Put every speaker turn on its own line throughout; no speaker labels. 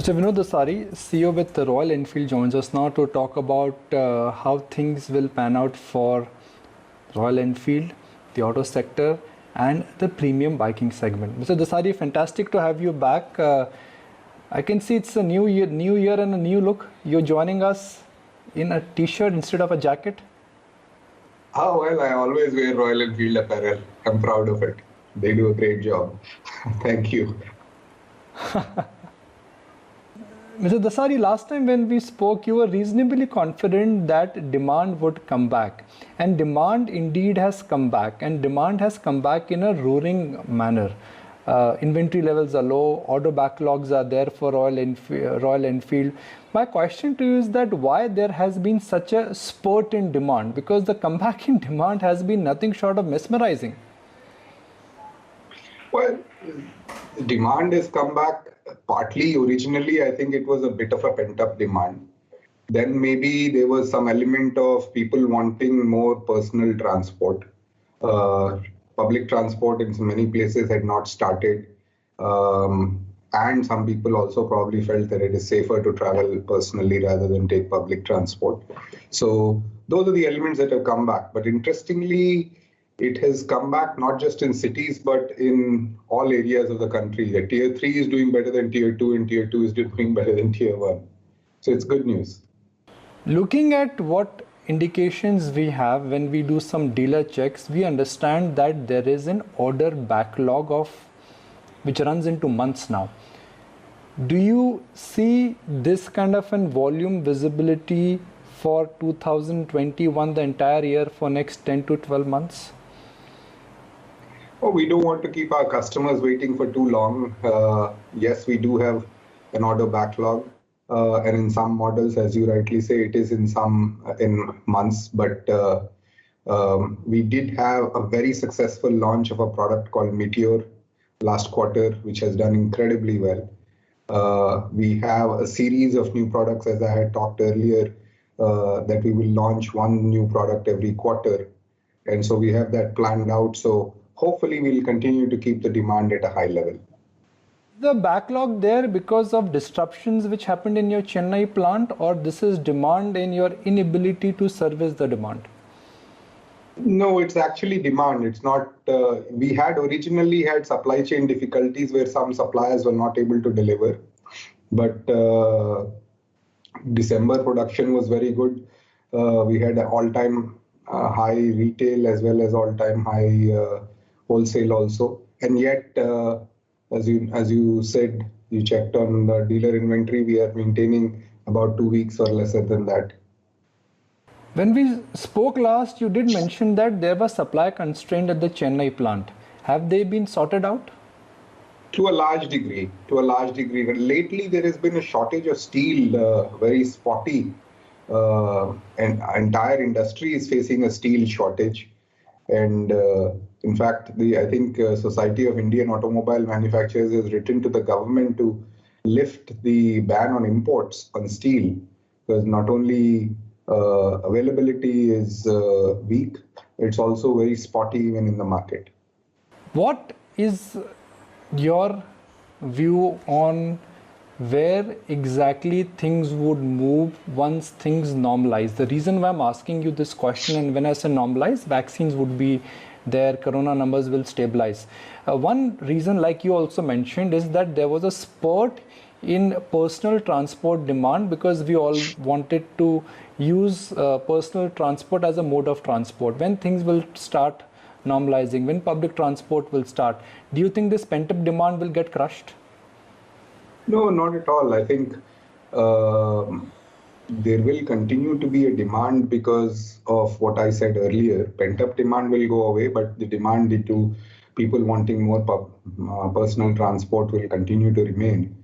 Mr. Vinod Dasari, CEO with the Royal Enfield, joins us now to talk about how things will pan out for Royal Enfield, the auto sector, and the premium biking segment. Mr. Dasari, fantastic to have you back. I can see it's a new year and a new look. You're joining us in a t-shirt instead of a jacket.
Oh, well, I always wear Royal Enfield apparel. I'm proud of it. They do a great job. Thank you.
Mr. Dasari, last time when we spoke, you were reasonably confident that demand would come back. And demand indeed has come back. And demand has come back in a roaring manner. Inventory levels are low, order backlogs are there for Royal Enfield. My question to you is that why there has been such a spurt in demand? Because the comeback in demand has been nothing short of mesmerizing.
Well, demand has come back partly. Originally, I think it was a bit of a pent-up demand. Then maybe there was some element of people wanting more personal transport. Public transport in many places had not started. And some people also probably felt that it is safer to travel personally rather than take public transport. So those are the elements that have come back. But interestingly, it has come back not just in cities, but in all areas of the country. The Tier 3 is doing better than Tier 2, and Tier 2 is doing better than Tier 1. So it's good news.
Looking at what indications we have when we do some dealer checks, we understand that there is an order backlog which runs into months now. Do you see this kind of an volume visibility for 2021, the entire year, for next 10 to 12 months?
Oh, we don't want to keep our customers waiting for too long. Yes, we do have an order backlog. And in some models, as you rightly say, it is in months. But we did have a very successful launch of a product called Meteor last quarter, which has done incredibly well. We have a series of new products, as I had talked earlier, that we will launch one new product every quarter. And so we have that planned out. So hopefully we'll continue to keep the demand at a high level.
The backlog there because of disruptions which happened in your Chennai plant, or this is demand in your inability to service the demand?
No, it's actually demand. It's not, we had originally had supply chain difficulties where some suppliers were not able to deliver. But December production was very good. We had an all-time high retail as well as all-time high wholesale also. And yet, as you said, you checked on the dealer inventory, we are maintaining about 2 weeks or lesser than that.
When we spoke last, you did mention that there was supply constraint at the Chennai plant. Have they been sorted out?
To a large degree. Lately, there has been a shortage of steel, very spotty. And entire industry is facing a steel shortage. And in fact, I think Society of Indian Automobile Manufacturers has written to the government to lift the ban on imports on steel, because not only availability is weak, it's also very spotty even in the market.
What is your view on where exactly things would move once things normalize? The reason why I'm asking you this question, and when I say normalize, vaccines would be there, corona numbers will stabilize. One reason, like you also mentioned, is that there was a spurt in personal transport demand because we all wanted to use personal transport as a mode of transport. When things will start normalizing, when public transport will start, do you think this pent-up demand will get crushed?
No, not at all. I think there will continue to be a demand because of what I said earlier. Pent-up demand will go away, but the demand due to people wanting more personal transport will continue to remain.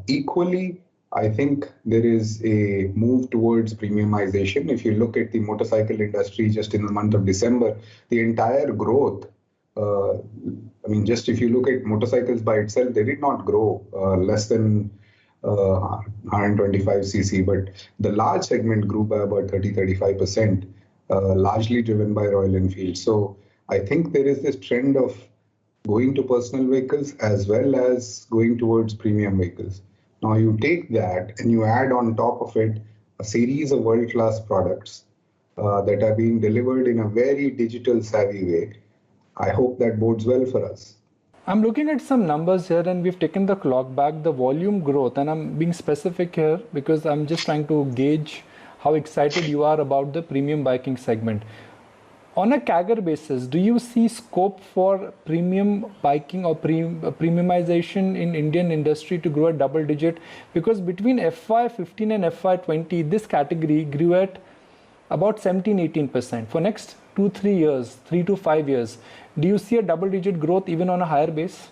Equally, I think there is a move towards premiumization. If you look at the motorcycle industry just in the month of December, the entire growth, just if you look at motorcycles by itself, they did not grow less than 125cc, but the large segment grew by about 30-35%, largely driven by Royal Enfield. So I think there is this trend of going to personal vehicles as well as going towards premium vehicles. Now you take that and you add on top of it a series of world-class products that are being delivered in a very digital savvy way. I hope that bodes well for us.
I'm looking at some numbers here and we've taken the clock back, the volume growth, and I'm being specific here because I'm just trying to gauge how excited you are about the premium biking segment. On a CAGR basis, do you see scope for premium biking or premiumization in Indian industry to grow at double digit? Because between FY15 and FY20, this category grew at about 17-18%. For next 2-3 years, 3 to 5 years, do you see a double digit growth even on a higher base?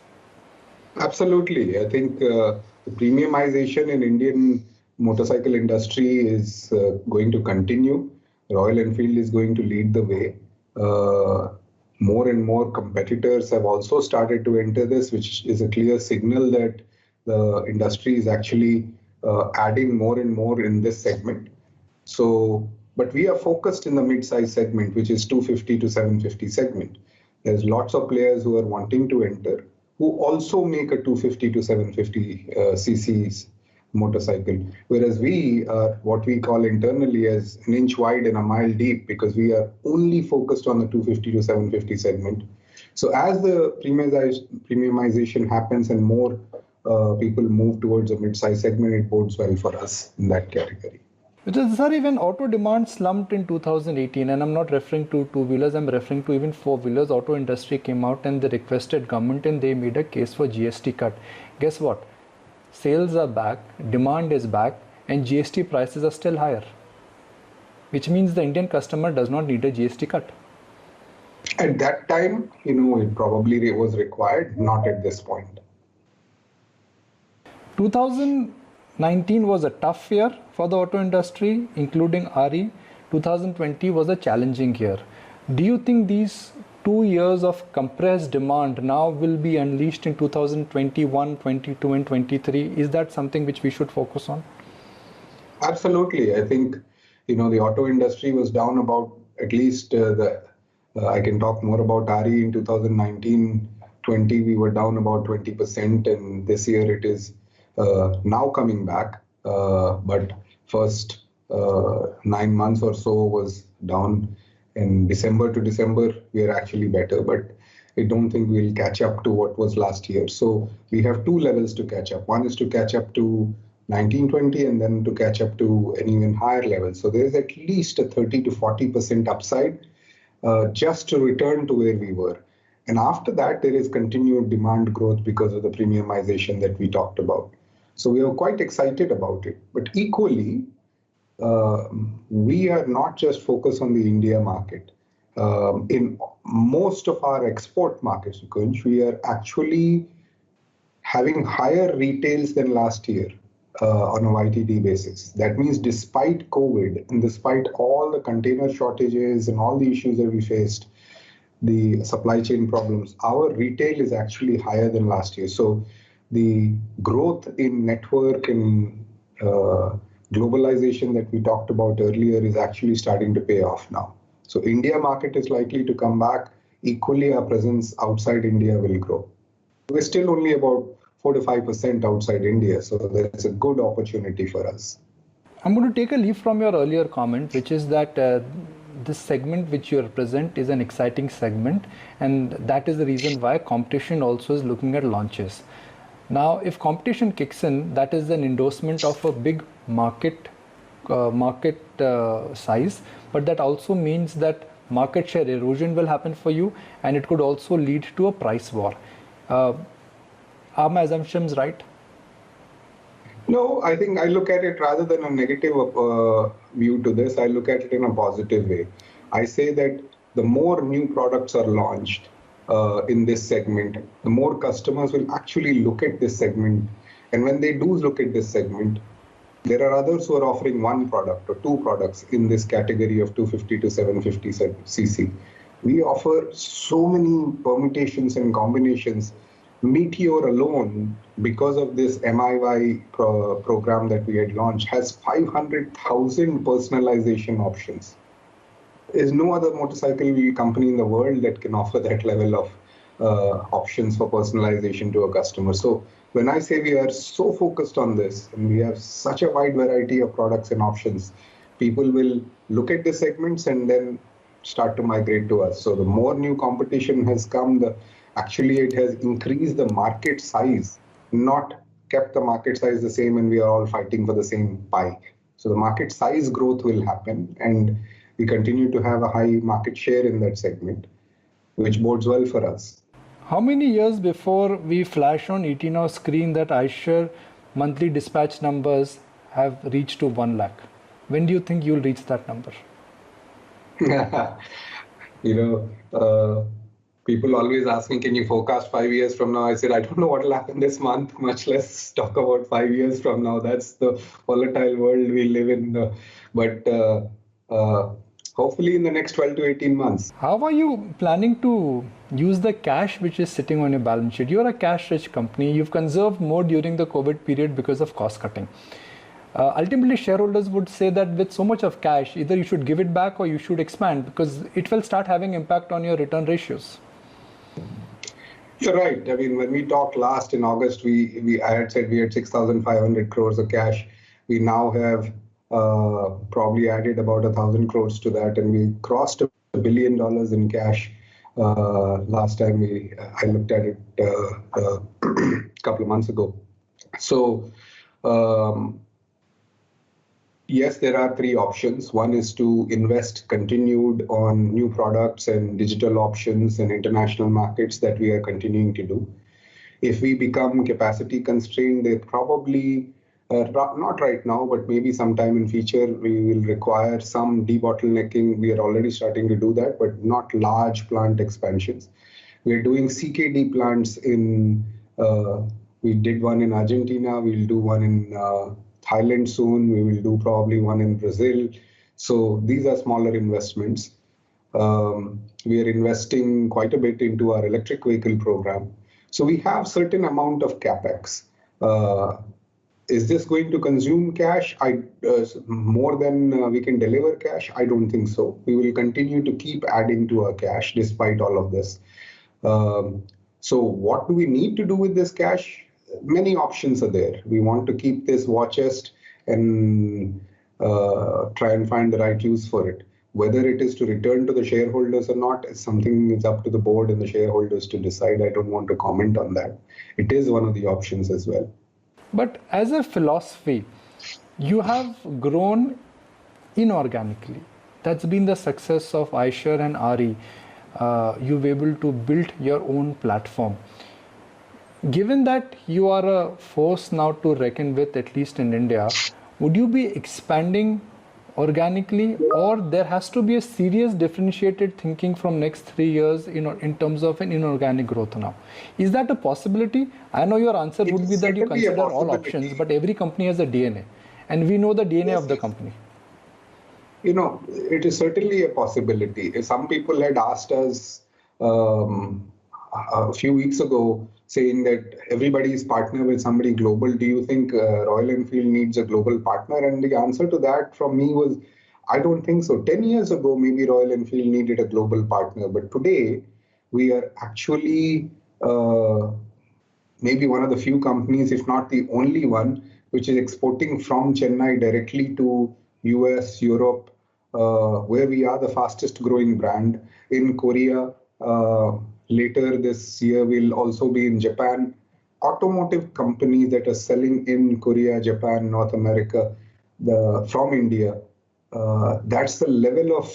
Absolutely. I think the premiumization in Indian motorcycle industry is going to continue. Royal Enfield is going to lead the way. More and more competitors have also started to enter this, which is a clear signal that the industry is actually adding more and more in this segment. So, but we are focused in the mid-size segment, which is 250 to 750 segment. There's lots of players who are wanting to enter, who also make a 250 to 750 cc's motorcycle, whereas we are what we call internally as an inch wide and a mile deep, because we are only focused on the 250 to 750 segment. So as the premiumization happens and more people move towards a mid-size segment, it bodes well for us in that category.
Mr. Dasari, when auto demand slumped in 2018, and I'm not referring to two-wheelers, I'm referring to even four-wheelers, auto industry came out and they requested government and they made a case for GST cut. Guess what? Sales are back, demand is back, and GST prices are still higher, which means the Indian customer does not need a GST cut.
At that time, it probably was required, not at this point.
2019 was a tough year for the auto industry, including RE. 2020 was a challenging year. Do you think these 2 years of compressed demand now will be unleashed in 2021, 22 and 23? Is that something which we should focus on?
Absolutely. I think, the auto industry was down about at least I can talk more about RE in 2019, 20, we were down about 20%, and this year it is now coming back. But first 9 months or so was down. In December to December, we are actually better, but I don't think we'll catch up to what was last year. So we have two levels to catch up. One is to catch up to 1920 and then to catch up to an even higher level. So there is at least a 30 to 40% upside just to return to where we were. And after that, there is continued demand growth because of the premiumization that we talked about. So we are quite excited about it. But equally, we are not just focused on the India market. In most of our export markets, we are actually having higher retails than last year on a YTD basis. That means despite COVID and despite all the container shortages and all the issues that we faced, the supply chain problems, our retail is actually higher than last year. So the growth in network and globalization that we talked about earlier is actually starting to pay off now. So India market is likely to come back. Equally, our presence outside India will grow. We're still only about 4 to 5% outside India, so that's a good opportunity for us.
I'm going to take a leaf from your earlier comment, which is that this segment which you represent is an exciting segment, and that is the reason why competition also is looking at launches. Now, if competition kicks in, that is an endorsement of a big market size, but that also means that market share erosion will happen for you, and it could also lead to a price war. Are my assumptions right?
No, I think I look at it rather than a negative view to this. I look at it in a positive way. I say that the more new products are launched in this segment, the more customers will actually look at this segment. And when they do look at this segment, there are others who are offering one product or two products in this category of 250 to 750 cc. We offer so many permutations and combinations. Meteor alone, because of this MIY program that we had launched, has 500,000 personalization options. There's no other motorcycle company in the world that can offer that level of options for personalization to a customer. So When I say we are so focused on this and we have such a wide variety of products and options, people will look at the segments and then start to migrate to us. So the more new competition has come, actually it has increased the market size, not kept the market size the same, and we are all fighting for the same pie. So the market size growth will happen, and we continue to have a high market share in that segment, which bodes well for us.
How many years before we flash on ET Now screen that iShare monthly dispatch numbers have reached to 1 lakh? When do you think you'll reach that number?
People always ask me, can you forecast 5 years from now? I said, I don't know what will happen this month, much less talk about 5 years from now. That's the volatile world we live in. But hopefully in the next 12 to 18 months.
How are you planning to use the cash which is sitting on your balance sheet? You're a cash-rich company. You've conserved more during the COVID period because of cost cutting. Ultimately, shareholders would say that with so much of cash, either you should give it back or you should expand, because it will start having impact on your return ratios.
You're right. I mean, when we talked last in August, I had said we had 6,500 crores of cash. We now have probably added about 1,000 crores to that, and we crossed $1 billion in cash last time I looked at it a couple of months ago. So yes, there are three options. One is to invest continued on new products and digital options and international markets that we are continuing to do. If we become capacity constrained, they probably, not right now, but maybe sometime in future, we will require some debottlenecking. We are already starting to do that, but not large plant expansions. We are doing CKD plants we did one in Argentina, we'll do one in Thailand soon. We will do probably one in Brazil. So these are smaller investments. We are investing quite a bit into our electric vehicle program. So we have certain amount of capex. Is this going to consume cash more than we can deliver cash? I don't think so. We will continue to keep adding to our cash despite all of this. So what do we need to do with this cash? Many options are there. We want to keep this war chest and try and find the right use for it. Whether it is to return to the shareholders or not is something that's up to the board and the shareholders to decide. I don't want to comment on that. It is one of the options as well.
But as a philosophy, you have grown inorganically. That's been the success of iShare and RE. You've able to build your own platform. Given that you are a force now to reckon with, at least in India, would you be expanding organically, or there has to be a serious differentiated thinking from next 3 years in terms of an inorganic growth now? Is that a possibility? I know your answer would be that you consider all options, but every company has a DNA, and we know the DNA of the company.
It is certainly a possibility. Some people had asked us a few weeks ago, saying that everybody is partner with somebody global. Do you think Royal Enfield needs a global partner? And the answer to that from me was, I don't think so. 10 years ago, maybe Royal Enfield needed a global partner. But today, we are actually maybe one of the few companies, if not the only one, which is exporting from Chennai directly to US, Europe, where we are the fastest growing brand. In Korea, later this year, we'll also be in Japan. Automotive companies that are selling in Korea, Japan, North America, from India, that's the level of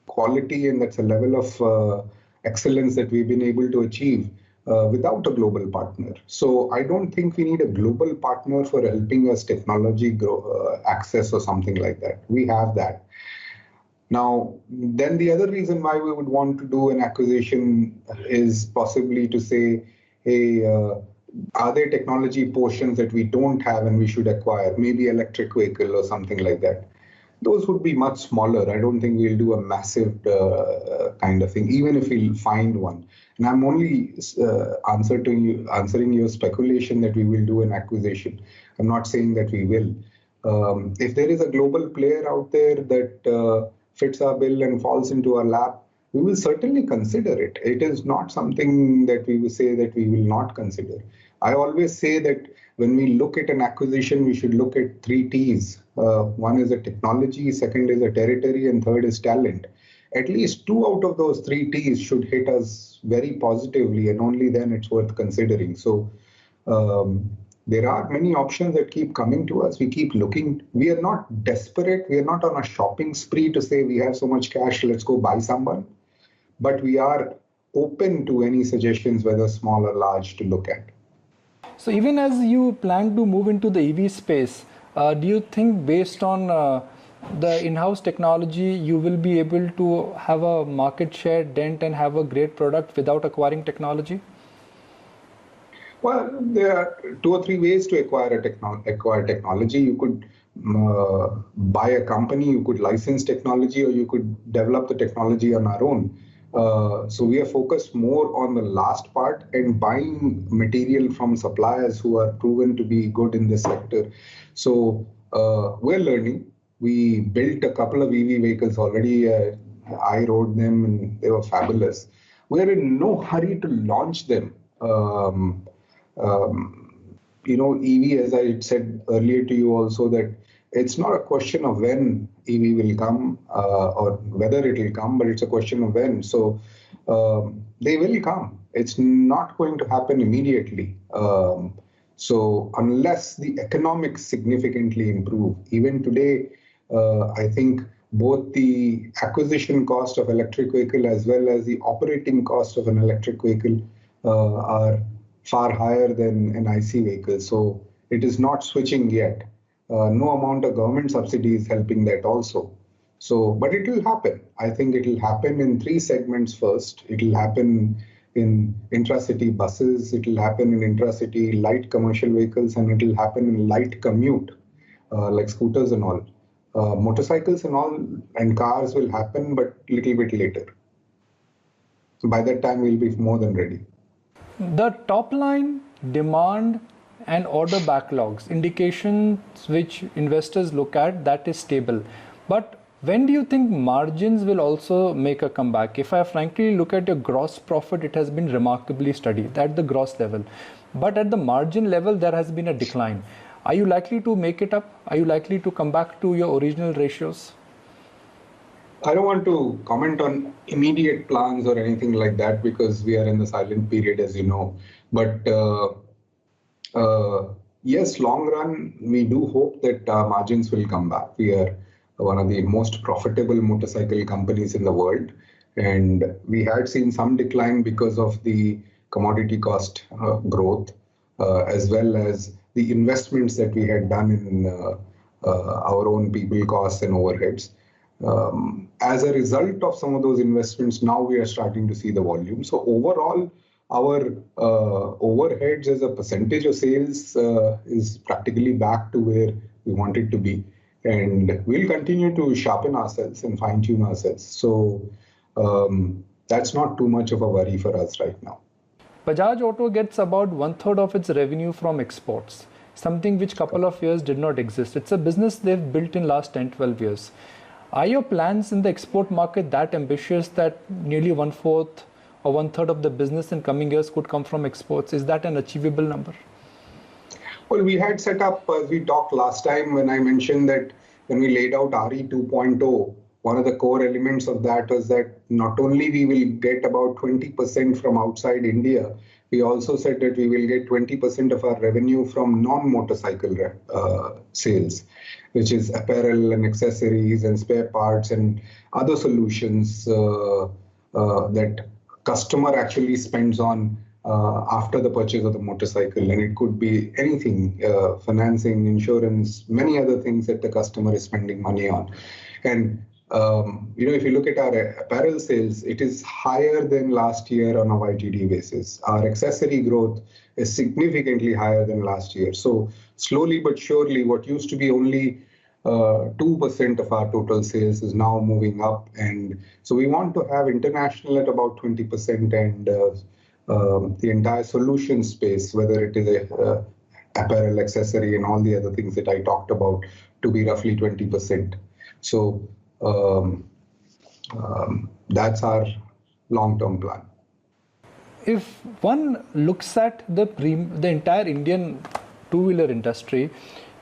quality and that's a level of excellence that we've been able to achieve without a global partner. So I don't think we need a global partner for helping us technology access or something like that. We have that. Now, then the other reason why we would want to do an acquisition is possibly to say, hey, are there technology portions that we don't have and we should acquire? Maybe electric vehicle or something like that. Those would be much smaller. I don't think we'll do a massive kind of thing, even if we'll find one. And I'm only answering your speculation that we will do an acquisition. I'm not saying that we will. If there is a global player out there that fits our bill and falls into our lap, we will certainly consider it. It is not something that we will say that we will not consider. I always say that when we look at an acquisition, we should look at three T's. One is a technology, second is a territory, and third is talent. At least two out of those three T's should hit us very positively, and only then it's worth considering. So there are many options that keep coming to us. We keep looking. We are not desperate. We are not on a shopping spree to say we have so much cash, let's go buy someone. But we are open to any suggestions, whether small or large, to look at.
So even as you plan to move into the EV space, do you think based on the in-house technology, you will be able to have a market share dent and have a great product without acquiring technology?
Well, there are two or three ways to acquire technology. You could buy a company, you could license technology, or you could develop the technology on our own. So we are focused more on the last part and buying material from suppliers who are proven to be good in this sector. So we're learning. We built a couple of EV vehicles already. I rode them and they were fabulous. We're in no hurry to launch them. EV, as I said earlier to you also, that it's not a question of when EV will come or whether it will come, but it's a question of when. So they will come. It's not going to happen immediately. So unless the economics significantly improve, even today, I think both the acquisition cost of electric vehicle as well as the operating cost of an electric vehicle are far higher than an IC vehicle. So it is not switching yet. No amount of government subsidy is helping that also. So, but it will happen. I think it will happen in three segments first. It will happen in intracity buses, it will happen in intracity light commercial vehicles, and it will happen in light commute, like scooters and all. Motorcycles and all and cars will happen, but a little bit later. So by that time, we'll be more than ready.
The top line, demand and order backlogs, indications which investors look at, that is stable. But when do you think margins will also make a comeback? If I frankly look at your gross profit, it has been remarkably steady at the gross level. But at the margin level, there has been a decline. Are you likely to make it up? Are you likely to come back to your original ratios?
I don't want to comment on immediate plans or anything like that because we are in the silent period, as you know. But yes, long run, we do hope that margins will come back. We are one of the most profitable motorcycle companies in the world. And we had seen some decline because of the commodity cost growth, as well as the investments that we had done in our own people costs and overheads. As a result of some of those investments, now we are starting to see the volume. So overall, our overheads as a percentage of sales is practically back to where we want it to be. And we'll continue to sharpen ourselves and fine-tune ourselves. So that's not too much of a worry for us right now.
Bajaj Auto gets about 1/3 of its revenue from exports, something which couple of years did not exist. It's a business they've built in last 10-12 years. Are your plans in the export market that ambitious that nearly 1/4 or 1/3 of the business in coming years could come from exports? Is that an achievable number?
Well, we had set up, as we talked last time, when I mentioned that when we laid out RE 2.0, one of the core elements of that was that not only we will get about 20% from outside India, we also said that we will get 20% of our revenue from non-motorcycle sales, which is apparel and accessories and spare parts and other solutions that customer actually spends on after the purchase of the motorcycle. And it could be anything, financing, insurance, many other things that the customer is spending money on. And if you look at our apparel sales, it is higher than last year on a YTD basis. Our accessory growth is significantly higher than last year. So slowly but surely, what used to be only 2% of our total sales is now moving up. And so we want to have international at about 20% and the entire solution space, whether it is a apparel, accessory, and all the other things that I talked about, to be roughly 20%. So that's our long-term plan.
If one looks at the entire Indian two-wheeler industry,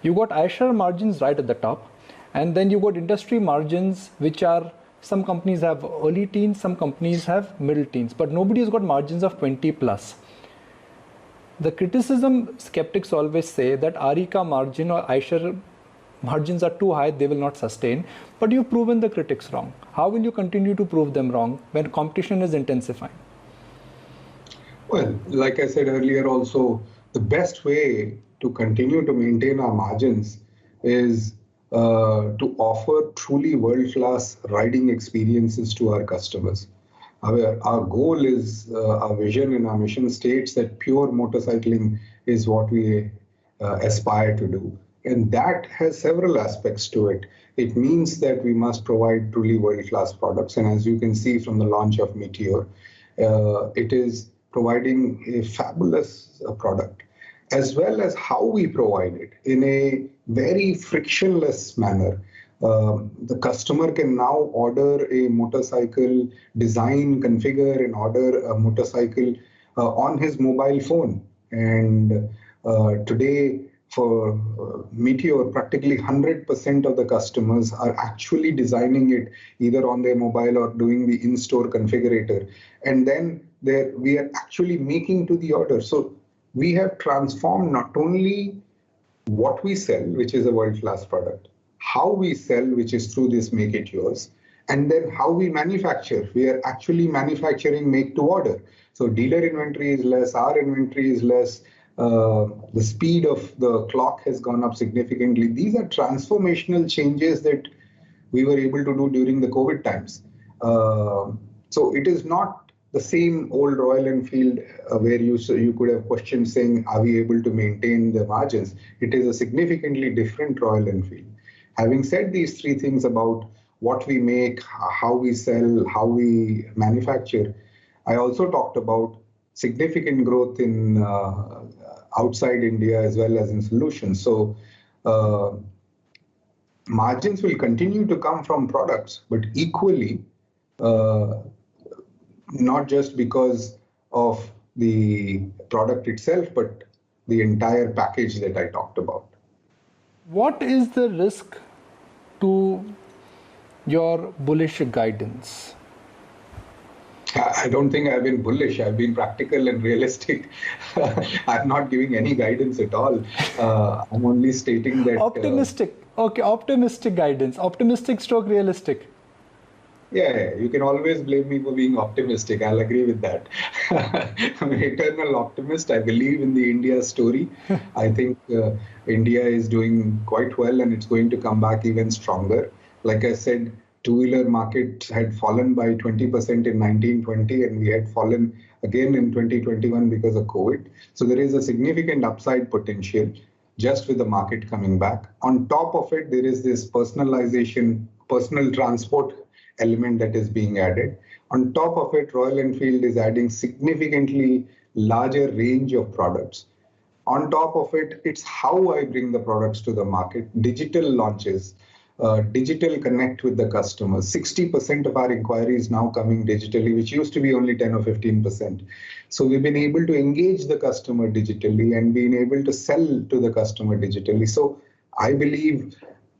you got Eicher margins right at the top, and then you got industry margins which are, some companies have early teens, some companies have middle teens, but nobody has got margins of 20 plus. The criticism skeptics always say that Arika margin or Eicher margins are too high, they will not sustain, but you've proven the critics wrong. How will you continue to prove them wrong when competition is intensifying?
Well, like I said earlier also, the best way to continue to maintain our margins is to offer truly world-class riding experiences to our customers. Our goal is, our vision and our mission states that pure motorcycling is what we aspire to do. And that has several aspects to it. It means that we must provide truly world-class products. And as you can see from the launch of Meteor, it is providing a fabulous product, as well as how we provide it in a very frictionless manner. The customer can now order a motorcycle, design, configure, and order a motorcycle on his mobile phone. And today, for Meteor, practically 100% of the customers are actually designing it either on their mobile or doing the in-store configurator. And then we are actually making to the order. So we have transformed not only what we sell, which is a world-class product, how we sell, which is through this Make It Yours, and then how we manufacture. We are actually manufacturing make to order. So dealer inventory is less, our inventory is less, the speed of the clock has gone up significantly. These are transformational changes that we were able to do during the COVID times. So it is not the same old Royal Enfield where you could have questions saying, are we able to maintain the margins? It is a significantly different Royal Enfield. Having said these three things about what we make, how we sell, how we manufacture, I also talked about significant growth in outside India as well as in solutions. So margins will continue to come from products, but equally, not just because of the product itself, but the entire package that I talked about.
What is the risk to your bullish guidance?
I don't think I've been bullish. I've been practical and realistic. I'm not giving any guidance at all. I'm only stating that...
Optimistic. Okay, optimistic guidance. Optimistic stroke realistic.
Yeah, you can always blame me for being optimistic. I'll agree with that. I'm an eternal optimist. I believe in the India story. I think India is doing quite well and it's going to come back even stronger. Like I said, two-wheeler market had fallen by 20% in 1920 and we had fallen again in 2021 because of COVID. So there is a significant upside potential just with the market coming back. On top of it, there is this personalization, personal transport element that is being added. On top of it, Royal Enfield is adding significantly larger range of products. On top of it, it's how I bring the products to the market, digital launches, digital connect with the customers. 60% of our inquiries now coming digitally, which used to be only 10 or 15%. So we've been able to engage the customer digitally and being able to sell to the customer digitally. So I believe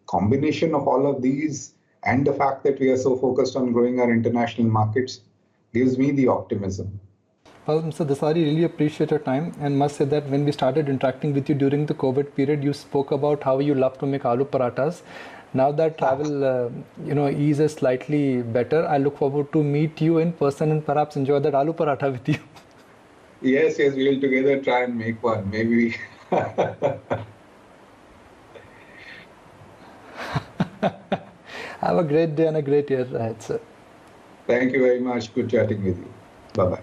combination of all of these and the fact that we are so focused on growing our international markets gives me the optimism.
Well, Mr. Dasari, really appreciate your time and must say that when we started interacting with you during the COVID period, you spoke about how you love to make aloo parathas. Now that travel, eases slightly better, I look forward to meet you in person and perhaps enjoy that aloo paratha with you.
Yes, we'll together try and make one, maybe.
Have a great day and a great year ahead, sir.
Thank you very much. Good chatting with you. Bye-bye.